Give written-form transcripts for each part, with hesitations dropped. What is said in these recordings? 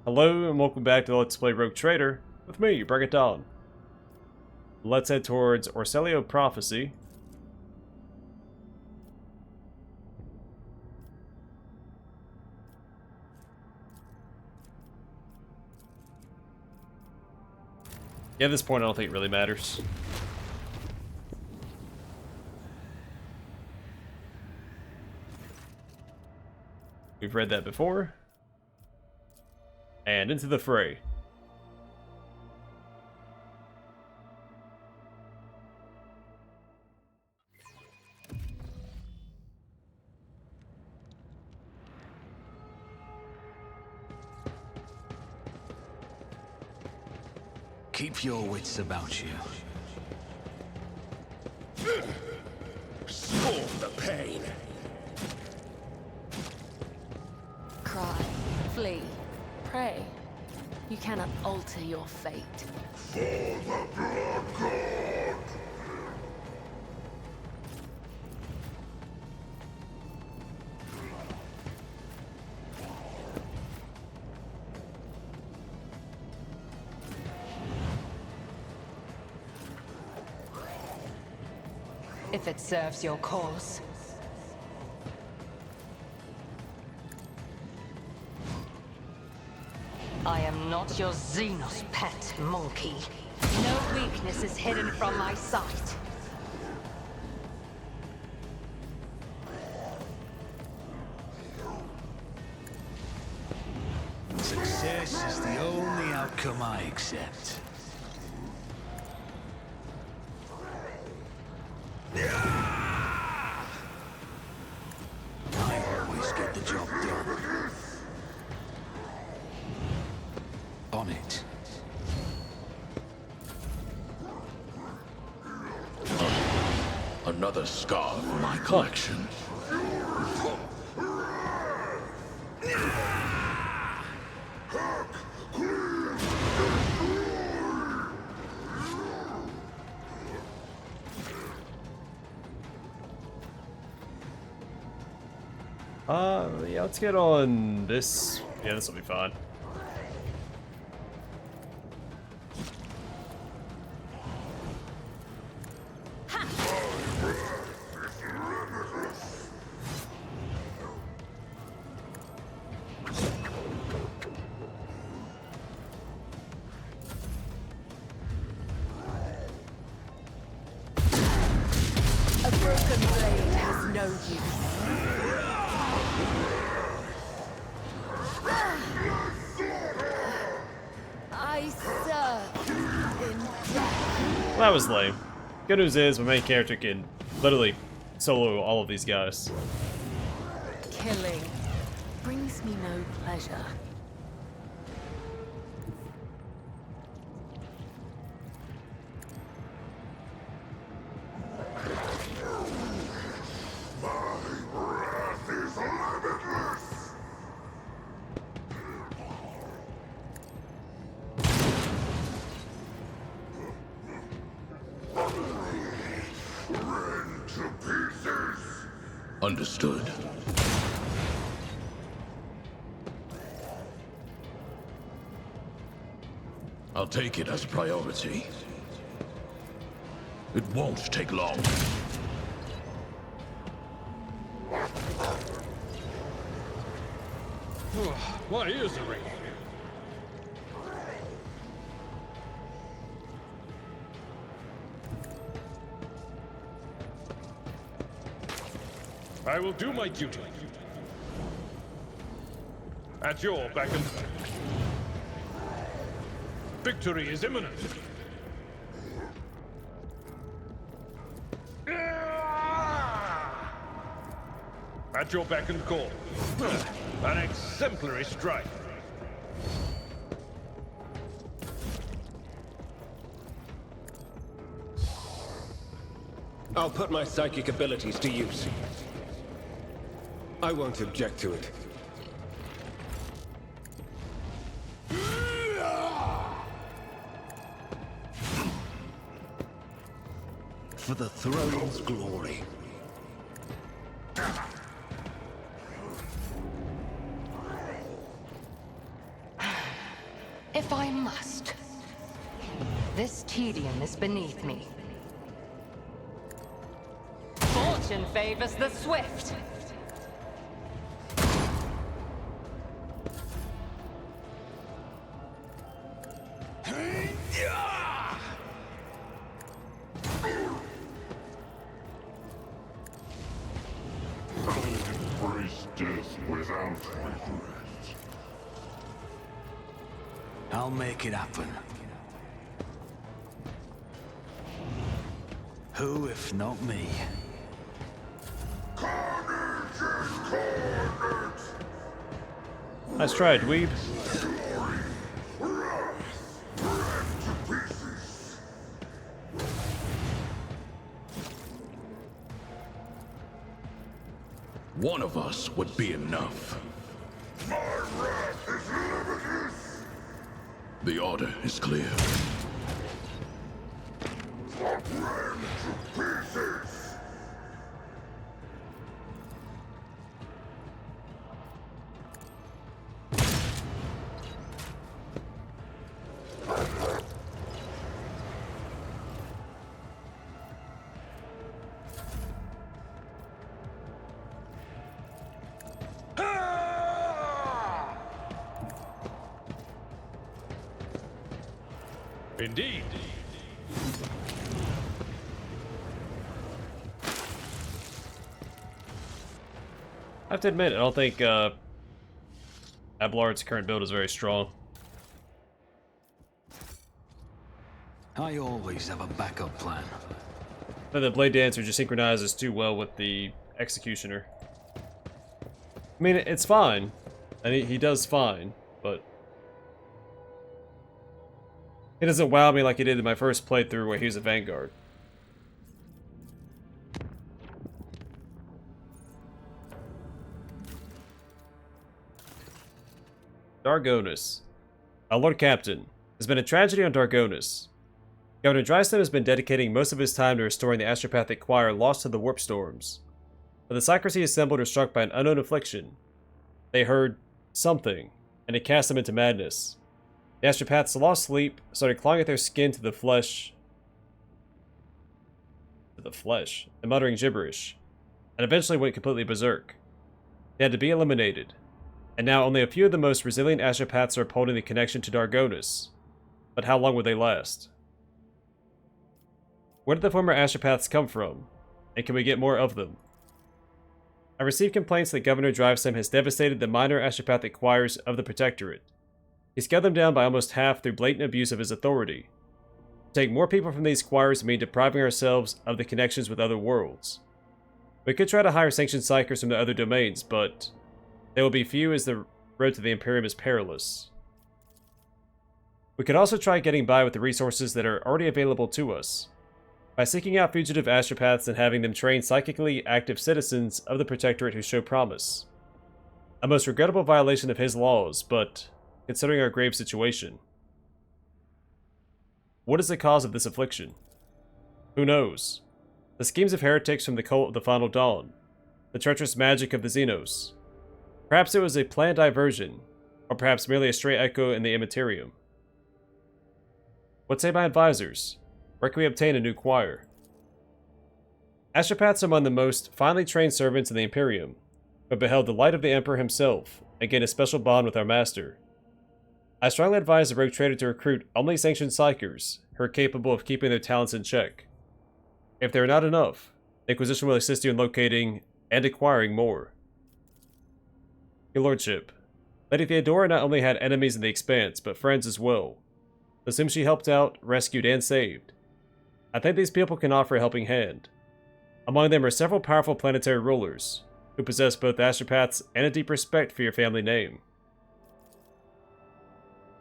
Hello and welcome back to Let's Play Rogue Trader with me, Bring It Dawn. Let's head towards Orselio Prophecy. Yeah, at this point I don't think it really matters. We've read that before. And into the fray. Keep your wits about you. Scorn the pain. Cry, flee, pray. You cannot alter your fate. For the Blood God! If it serves your cause. I am not your Xenos pet, monkey. No weakness is hidden from my sight. Success is the only outcome I accept. I always get the job done. On it. Another scar for my collection. Yeah, let's get on this. Yeah, this will be fine. A broken blade has no use. I serve in death. Well, that was lame. Good news is my main character can literally solo all of these guys. Killing brings me no pleasure. Understood. I'll take it as a priority. It won't take long. What is a ring? I will do my duty. At your beck and victory is imminent. At your beck and call. An exemplary strike. I'll put my psychic abilities to use. I won't object to it. For the throne's glory. if I must. This tedium is beneath me. Fortune favors the swift. Embrace death without regret. I'll make it happen. Who if not me? Carnage incarnate! Nice try, dweeb. One of us would be enough. My wrath is limitless! The order is clear. Rend to pieces! Indeed. I have to admit, I don't think Ablard's current build is very strong. I always have a backup plan. But the Blade Dancer just synchronizes too well with the Executioner. I mean, it's fine. And he does fine, but it doesn't wow me like he did in my first playthrough where he was a Vanguard. Dargonus. Lord Captain. There's been a tragedy on Dargonus. Governor Drysdale has been dedicating most of his time to restoring the Astropathic choir lost to the warp storms. But the Psychers he assembled are struck by an unknown affliction. They heard something, and it cast them into madness. The Astropaths lost sleep, started clawing at their skin to the flesh, and muttering gibberish, and eventually went completely berserk. They had to be eliminated, and now only a few of the most resilient Astropaths are upholding the connection to Dargonus. But how long would they last? Where did the former Astropaths come from, and can we get more of them? I received complaints that Governor Drivesome has devastated the minor Astropathic choirs of the Protectorate. He's scaled them down by almost half through blatant abuse of his authority. To take more people from these choirs would mean depriving ourselves of the connections with other worlds. We could try to hire sanctioned psychers from the other domains, but they will be few as the road to the Imperium is perilous. We could also try getting by with the resources that are already available to us, by seeking out fugitive Astropaths and having them train psychically active citizens of the Protectorate who show promise. A most regrettable violation of his laws, but considering our grave situation. What is the cause of this affliction? Who knows? The schemes of heretics from the cult of the Final Dawn, the treacherous magic of the Xenos. Perhaps it was a planned diversion, or perhaps merely a stray echo in the Immaterium. What say my advisors? Where can we obtain a new choir? Astropaths are among the most finely trained servants in the Imperium, but beheld the light of the Emperor himself and gained a special bond with our master. I strongly advise the Rogue Trader to recruit only sanctioned psychers who are capable of keeping their talents in check. If there are not enough, the Inquisition will assist you in locating and acquiring more. Your Lordship, Lady Theodora not only had enemies in the Expanse, but friends as well, those whom she helped out, rescued, and saved. I think these people can offer a helping hand. Among them are several powerful planetary rulers, who possess both Astropaths and a deep respect for your family name.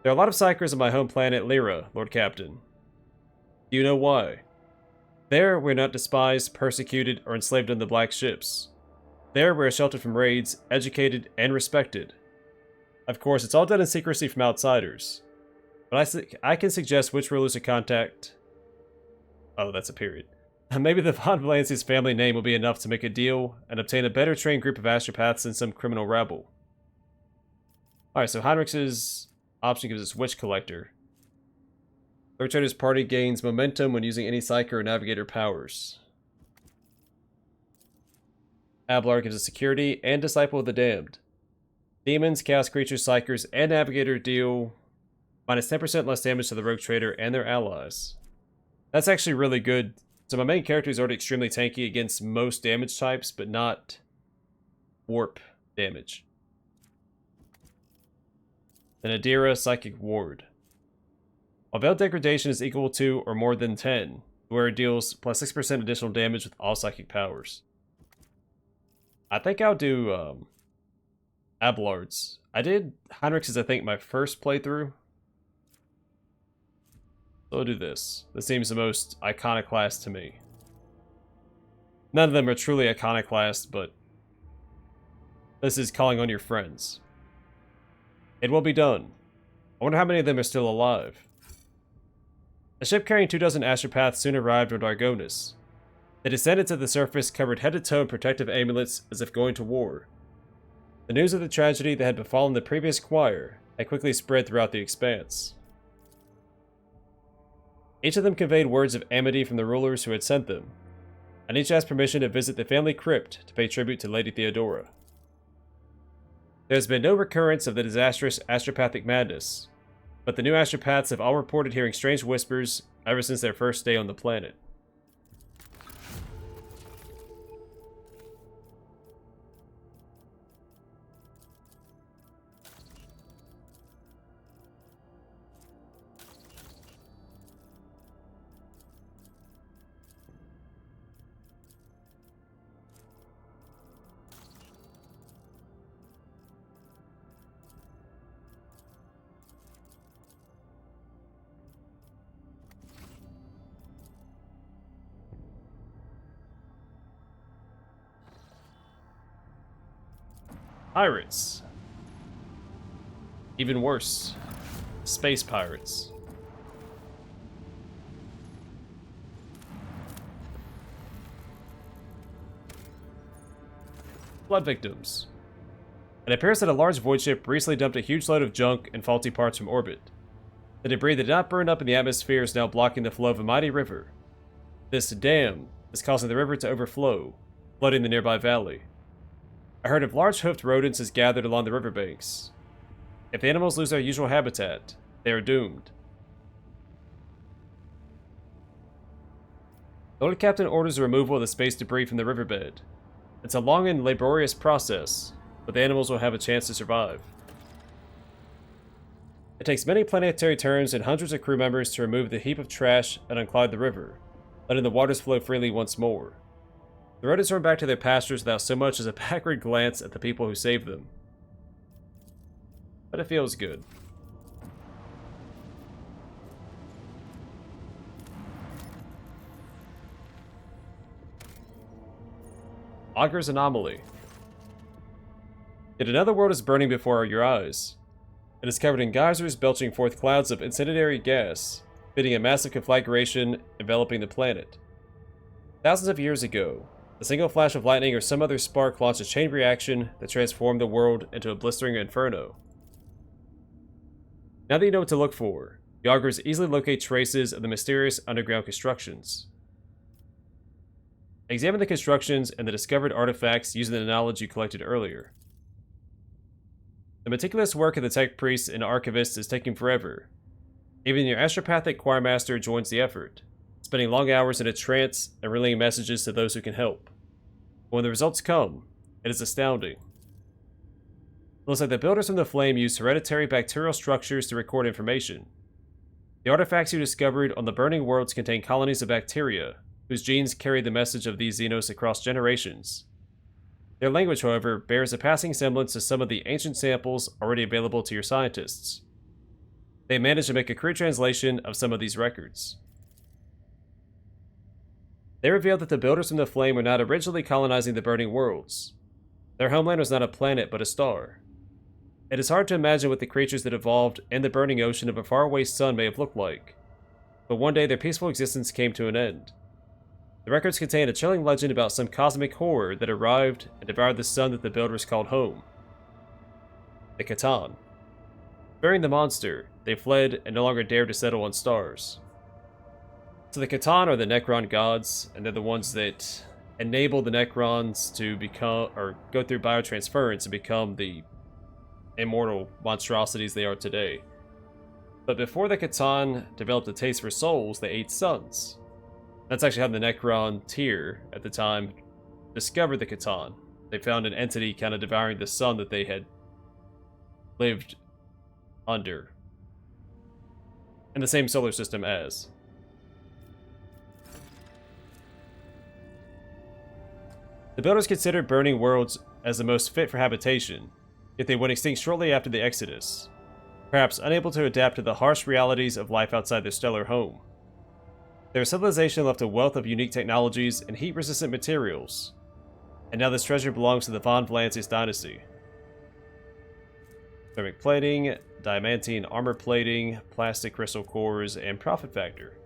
There are a lot of psychers on my home planet Lyra, Lord Captain. Do you know why? There, we're not despised, persecuted, or enslaved on the black ships. There, we're sheltered from raids, educated, and respected. Of course, it's all done in secrecy from outsiders. But I can suggest which rulers to contact. Oh, that's a period. Maybe the Von Valancius family name will be enough to make a deal and obtain a better trained group of Astropaths than some criminal rabble. Alright, so Heinrich's option gives us Witch Collector. Rogue Trader's party gains momentum when using any Psyker or Navigator powers. Ablar gives us Security and Disciple of the Damned. Demons, Chaos Creatures, Psykers, and Navigator deal minus 10% less damage to the Rogue Trader and their allies. That's actually really good. So my main character is already extremely tanky against most damage types, but not warp damage. Then Adira, Psychic Ward. While Veiled Degradation is equal to or more than 10, the wearer deals plus 6% additional damage with all psychic powers. I think I'll do Ablard's. I did Heinrich's, I think, my first playthrough. So I'll do this. This seems the most iconoclast to me. None of them are truly iconoclast, but this is calling on your friends. It will be done. I wonder how many of them are still alive. A ship carrying 24 Astropaths soon arrived on Dargonus. They descended to the surface covered head to toe in protective amulets as if going to war. The news of the tragedy that had befallen the previous choir had quickly spread throughout the expanse. Each of them conveyed words of amity from the rulers who had sent them, and each asked permission to visit the family crypt to pay tribute to Lady Theodora. There has been no recurrence of the disastrous astropathic madness, but the new astropaths have all reported hearing strange whispers ever since their first day on the planet. Pirates. Even worse. Space pirates. Blood victims. It appears that a large void ship recently dumped a huge load of junk and faulty parts from orbit. The debris that did not burn up in the atmosphere is now blocking the flow of a mighty river. This dam is causing the river to overflow, flooding the nearby valley. A herd of large hoofed rodents is gathered along the riverbanks. If the animals lose their usual habitat, they are doomed. The Lord Captain orders the removal of the space debris from the riverbed. It's a long and laborious process, but the animals will have a chance to survive. It takes many planetary turns and hundreds of crew members to remove the heap of trash and unclog the river, letting the waters flow freely once more. The rodents run back to their pastures without so much as a backward glance at the people who saved them. But it feels good. Augur's Anomaly. Yet another world is burning before your eyes. It is covered in geysers belching forth clouds of incendiary gas, fitting a massive conflagration enveloping the planet. Thousands of years ago, a single flash of lightning or some other spark launched a chain reaction that transformed the world into a blistering inferno. Now that you know what to look for, the augurs easily locate traces of the mysterious underground constructions. Examine the constructions and the discovered artifacts using the knowledge you collected earlier. The meticulous work of the tech priests and archivists is taking forever. Even your astropathic choirmaster joins the effort, spending long hours in a trance and relaying messages to those who can help. But when the results come, it is astounding. It looks like the builders from the flame used hereditary bacterial structures to record information. The artifacts you discovered on the burning worlds contain colonies of bacteria, whose genes carry the message of these Xenos across generations. Their language, however, bears a passing semblance to some of the ancient samples already available to your scientists. They managed to make a crude translation of some of these records. They revealed that the builders from the flame were not originally colonizing the burning worlds. Their homeland was not a planet, but a star. It is hard to imagine what the creatures that evolved in the burning ocean of a faraway sun may have looked like. But one day their peaceful existence came to an end. The records contain a chilling legend about some cosmic horror that arrived and devoured the sun that the builders called home. The Catan. Fearing the monster, they fled and no longer dared to settle on stars. So the Catan are the Necron gods, and they're the ones that enable the Necrons to become, or go through biotransference and become the immortal monstrosities they are today. But before the Catan developed a taste for souls, they ate suns. That's actually how the Necron tier at the time discovered the Catan. They found an entity kind of devouring the sun that they had lived under in the same solar system as. The builders considered burning worlds as the most fit for habitation, yet they went extinct shortly after the Exodus, perhaps unable to adapt to the harsh realities of life outside their stellar home. Their civilization left a wealth of unique technologies and heat-resistant materials, and now this treasure belongs to the Von Valancius dynasty. Ceramic plating, diamantine armor plating, plastic crystal cores, and profit factor.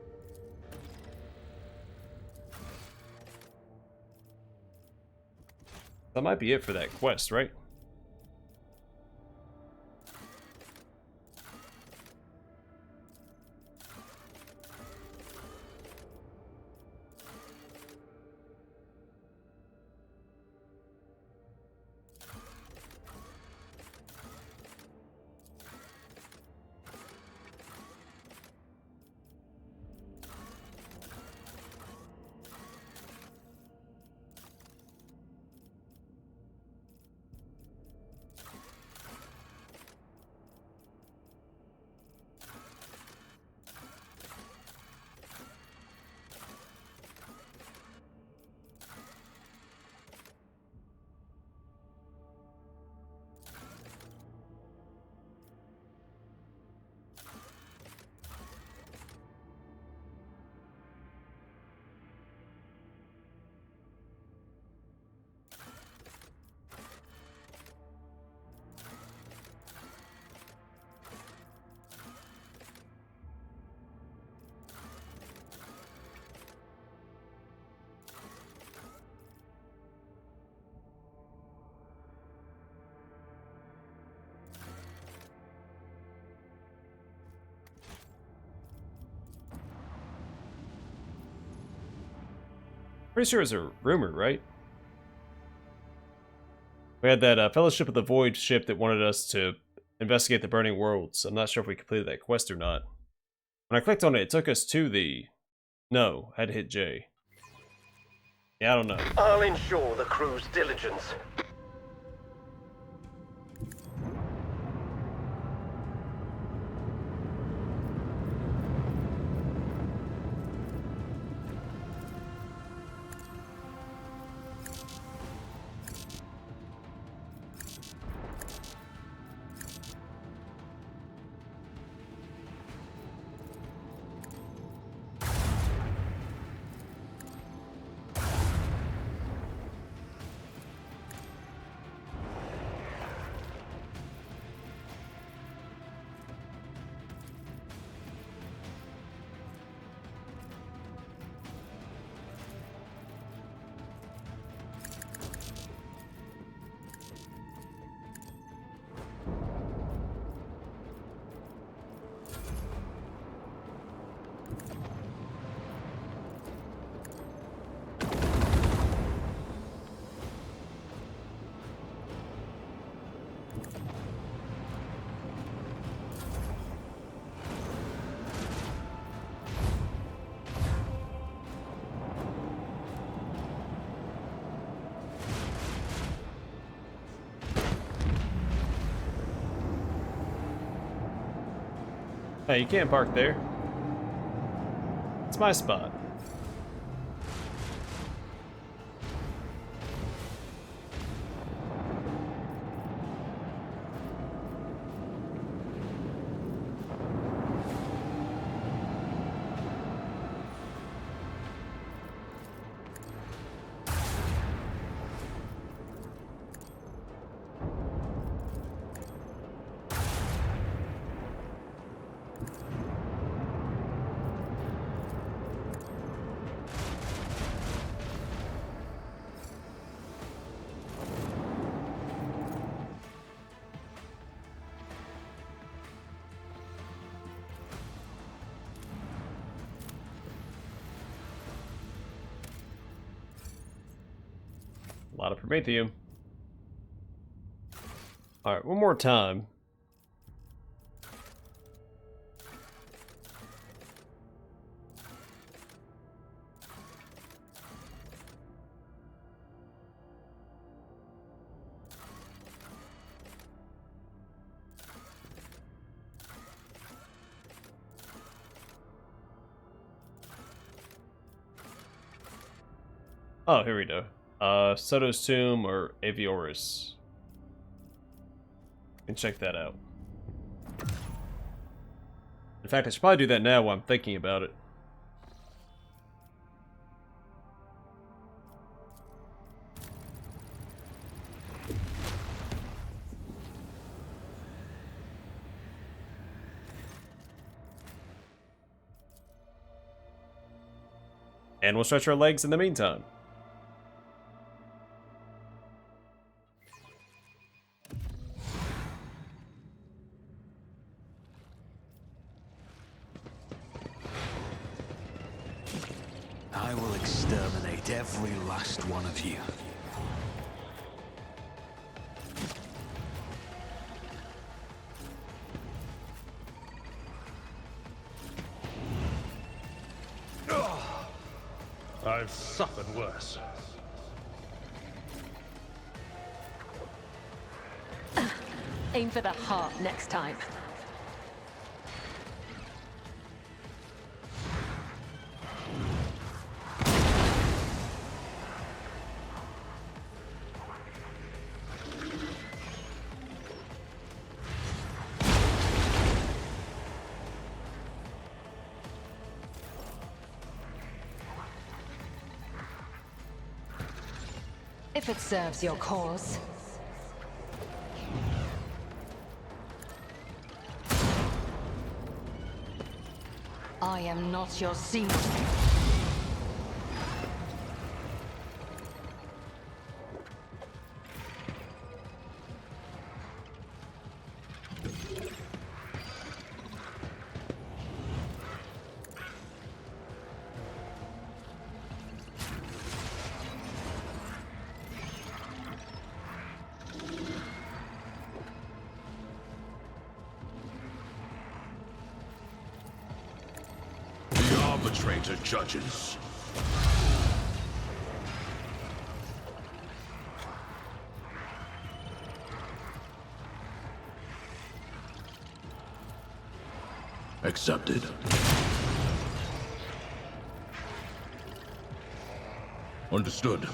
That might be it for that quest, right? Pretty sure it was a rumor, right? We had that Fellowship of the Void ship that wanted us to investigate the Burning Worlds. I'm not sure if we completed that quest or not. When I clicked on it, it took us to the... No, I had to hit J. Yeah, I don't know. I'll ensure the crew's diligence. Hey, you can't park there. It's my spot. A lot of Promethium. Alright, one more time. Oh, here we go. Soto's Tomb or Avioris. You can check that out. In fact, I should probably do that now while I'm thinking about it. And we'll stretch our legs in the meantime. I will exterminate every last one of you. I've suffered worse. Aim for the heart next time. If it serves your cause. I am not your Xenos. Arbitrator judges. Accepted. Understood.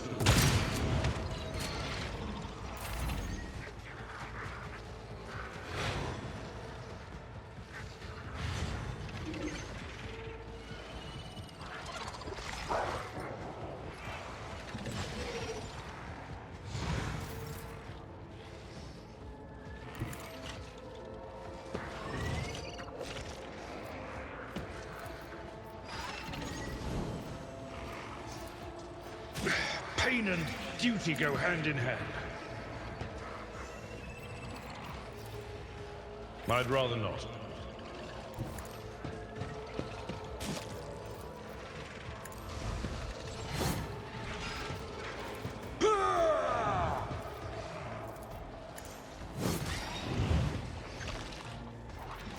Pain and duty go hand in hand. I'd rather not.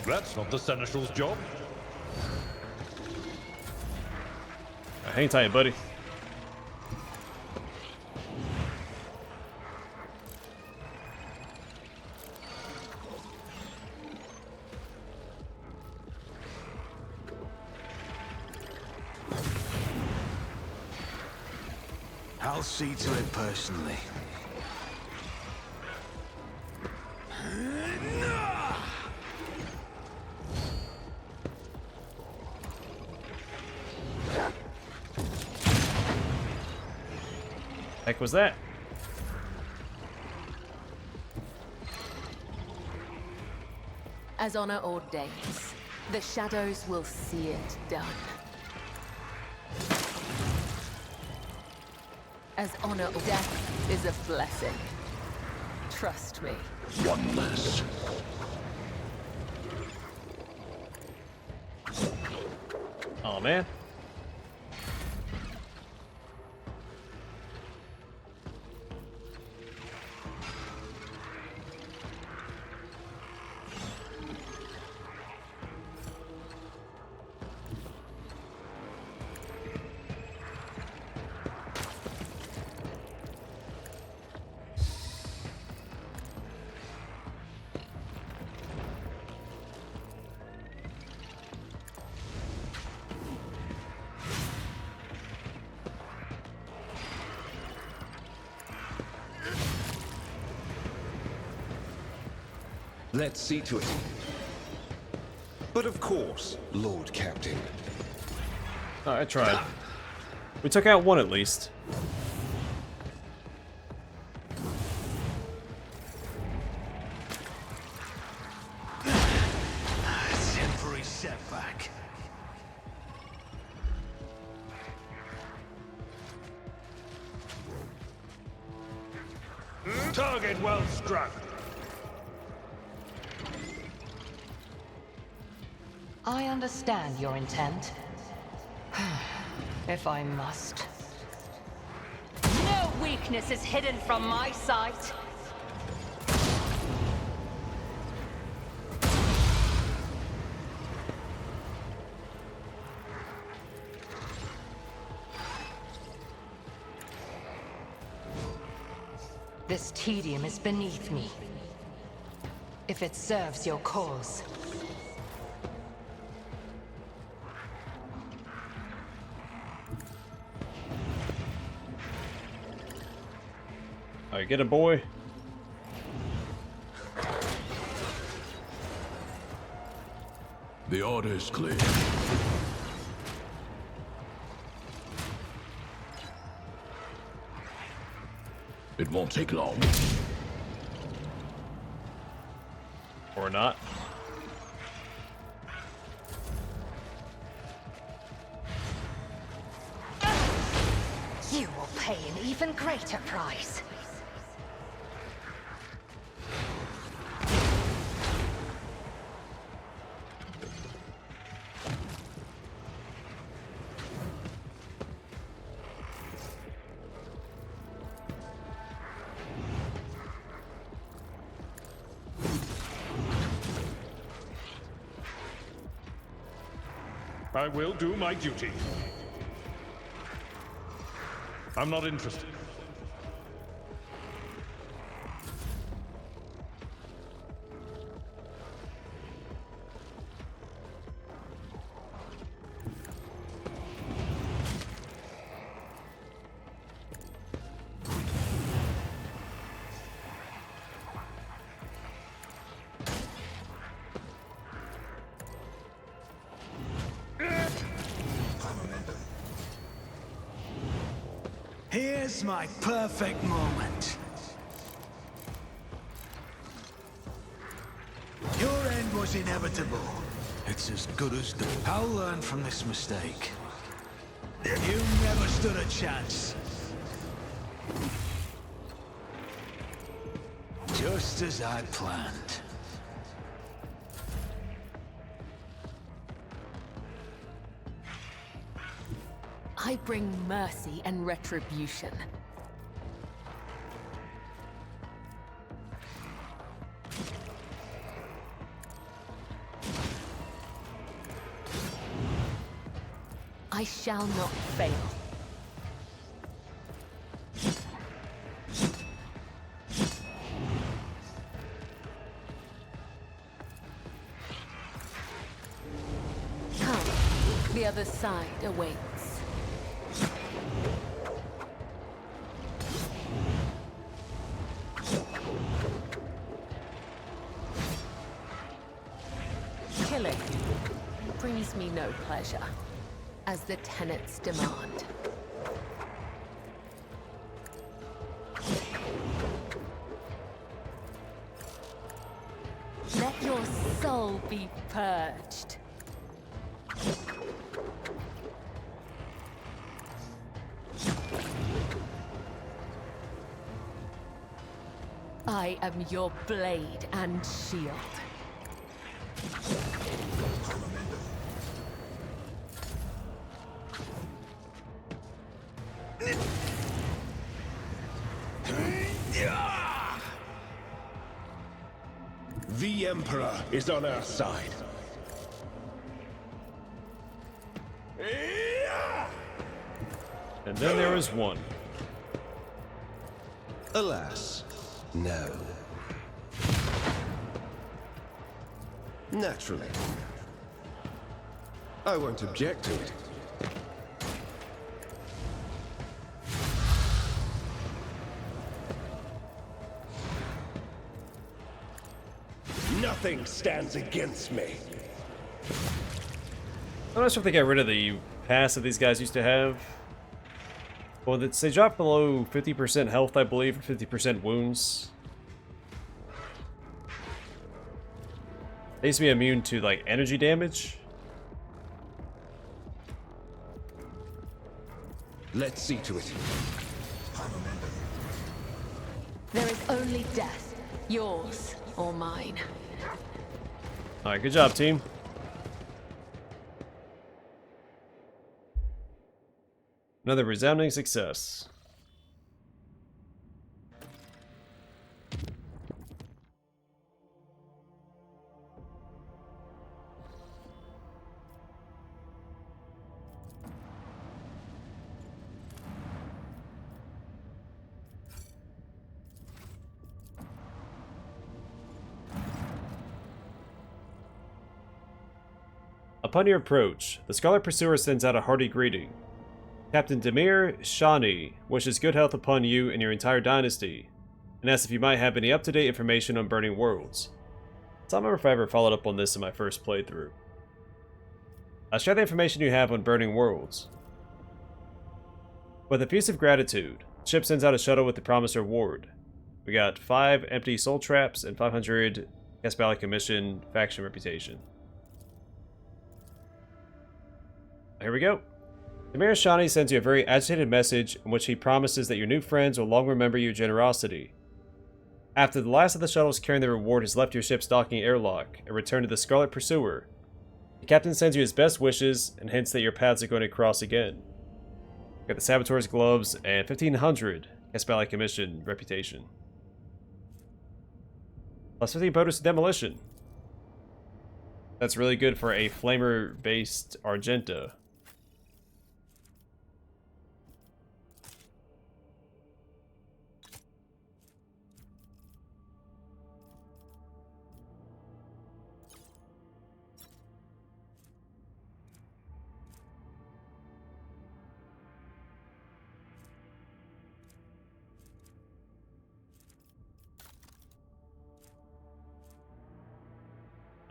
That's not the Seneschal's job. Hang tight, buddy. I'll see to it personally. Heck was that? As honor ordains, the shadows will see it done. As honor or death is a blessing. Trust me. One less. Oh man. Let's see to it. But of course, Lord Captain. Oh, I tried. We took out one at least. Temporary setback. Target well struck. I understand your intent. If I must. No weakness is hidden from my sight. This tedium is beneath me. If it serves your cause. Alright, get a boy. The order is clear. It won't take long. Or not. You will pay an even greater price. I will do my duty. I'm not interested. Here's my perfect moment. Your end was inevitable. It's as good as done. I'll learn from this mistake. You never stood a chance. Just as I planned. I bring mercy and retribution. I shall not fail. Come, the other side awaits. Killing brings me no pleasure, as the tenets demand. Let your soul be purged. I am your blade and shield. The Emperor is on our side. And then there is one. Alas, no. Naturally. I won't object to it. Nothing stands against me. I'm not sure if they got rid of the pass that these guys used to have. Well, they drop below 50% health, I believe, or 50% wounds. They used to be immune to, like, energy damage. Let's see to it. There is only death, yours or mine. Alright, good job, team. Another resounding success. Upon your approach, the Scarlet Pursuer sends out a hearty greeting. Captain Demir Shani wishes good health upon you and your entire dynasty, and asks if you might have any up-to-date information on Burning Worlds. So I don't remember if I ever followed up on this in my first playthrough. Share the information you have on Burning Worlds. With effusive gratitude, the ship sends out a shuttle with the promised reward. We got 5 empty soul traps and 500 Caspalic Commission faction reputation. Here we go. Demir Shani sends you a very agitated message in which he promises that your new friends will long remember your generosity. After the last of the shuttles carrying the reward has left your ship's docking airlock and returned to the Scarlet Pursuer, the captain sends you his best wishes and hints that your paths are going to cross again. Got the Saboteur's Gloves and 1500 Caspalic Commission reputation. Plus 15 bonus to demolition. That's really good for a flamer-based Argenta.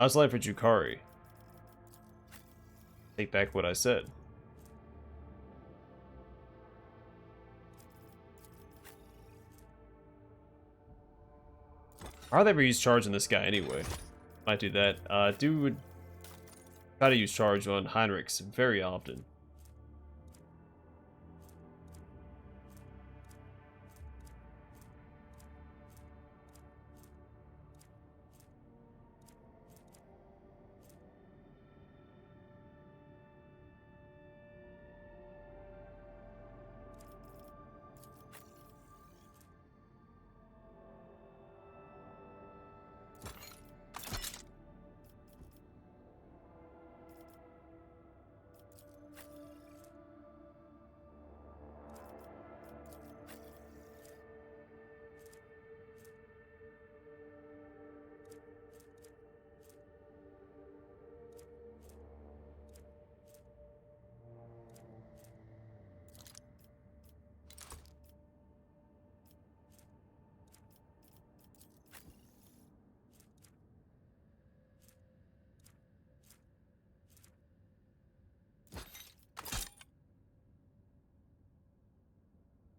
I was looking for Jukari. Take back what I said. I hardly ever use charge on this guy anyway. Might do that. Dude, try to use charge on Heinrichs very often.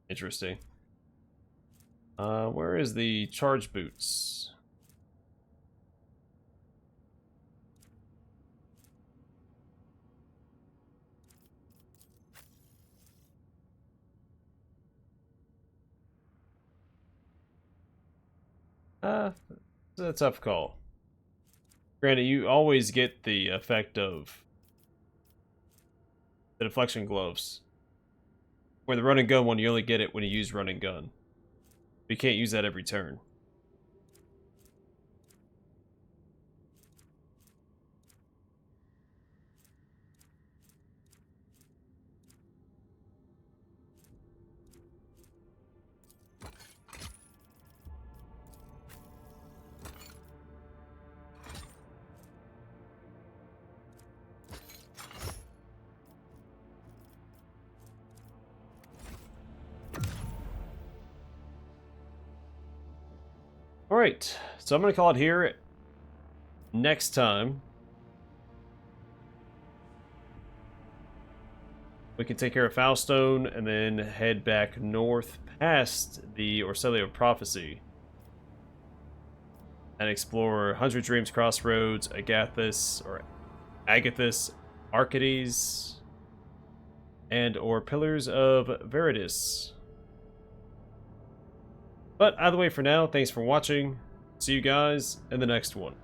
Interesting. Where is the charge boots? It's a tough call. Granted, you always get the effect of the deflection gloves. Where the run and gun one, you only get it when you use run and gun. You can't use that every turn. Alright, so I'm going to call it here. next time, we can take care of Foulstone and then head back north past the Orcelli of Prophecy and explore Hundred Dreams Crossroads, Agathis, Arcades, and or Pillars of Veritas. But either way, for now, thanks for watching. See you guys in the next one.